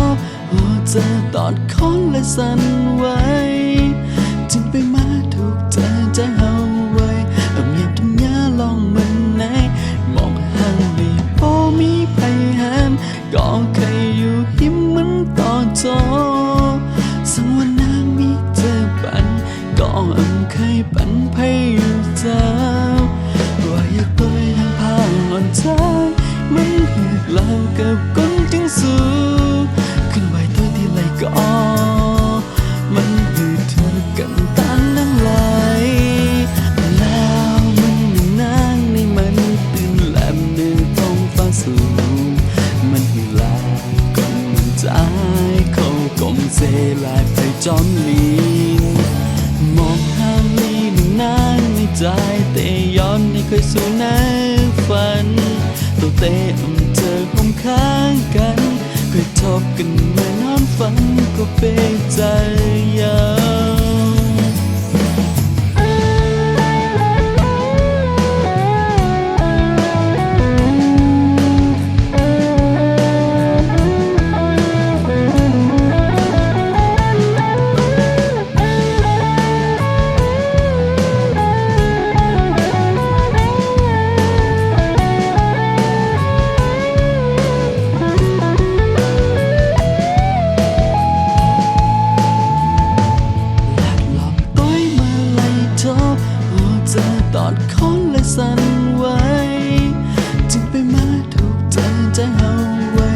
อบโอ้เจอตอดค้อนและสั่นไหวจึงไปมาถูกใจเฮาไว้เงียบทำยาลองมันไหนมองห่างดีพอมีไผหามก็เคยอยู่หิมมันต่อจอสังวันนางมีเจอปันก็เคยปันไผอยู่เจ้าว่าอยากตัวทางพางอ่อนใจมันหืดลาวกับก้นจึงสู้ขึ้นไหวตัวที่ไหลก็มันหืดเธอกันตันนั่งไหลแล้วมันนางในมันตื่นแหลมเนื้อท้องฟ้าสูงมันหืดลาก้นมันใจเขากลมเซลายไปจอมลีมองห้ามมีนางในใจแต่ย้อนไม่เคยสู่ในฝันตัวเตะเธอคมค้างกันเคยทบกันเมื่อนอนฝันก็เป็นใจยาวตอดค้อนและสั่นไหวจึงไปมาถูกใจเฮาไว้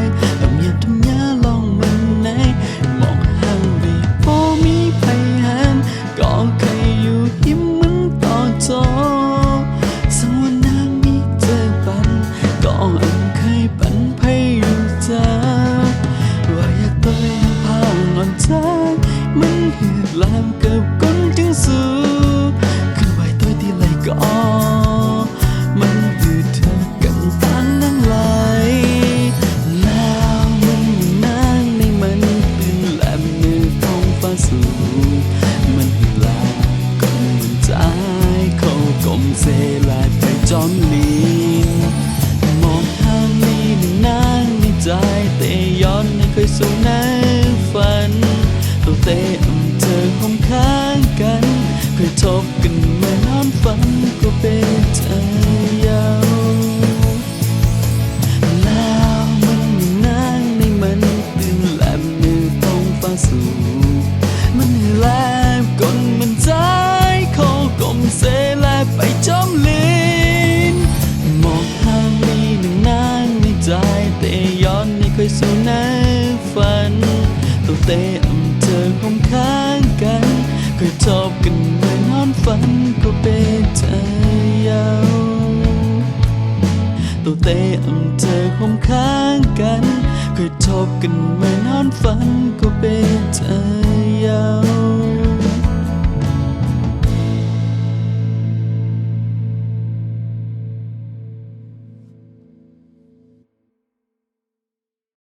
เงียบทำยาลองมันไหนมองห่างดีพอมีไผหามก็เคยอยู่หิมมันต่อจอสังวันนางมีเจอปันก็เคยปันไผอยู่เจ้าว่าอยากตัวทางพางอ่อนใจมันหืดลามกับก้นจึงสู้ก็มันหืดเธอกันตันนั่งไหลแล้วมันนางในมันตื่นแหลมเนื้อท้องฟ้าสูงมันหืดลาก็มันใจเขากลมเซลายไปจอมลีมองห้ามมีนางในใจแต่ย้อนไม่เคยสู่ในฝันตัวเตะเธอคมค้างกันเคยทบกันเมื่อนอนฝันก็เป็นใจยาวแล้วมันนางในมันตื่นแหลมเนื้อท้องฟ้าสูงมันแหลมก้นมันใจเขากลมเซแลไปจอมลินมองห่างมีนางในใจแต่ย้อนไม่เคยสู่ในฝันตัวเตะเธอคมค้างกันเคยทบกันเมื่อนอนฝันก็เป็นใจยาวตัวเตะเธอคมค้างกันเคยทบกันเมื่อนอนฝันก็เป็นใจ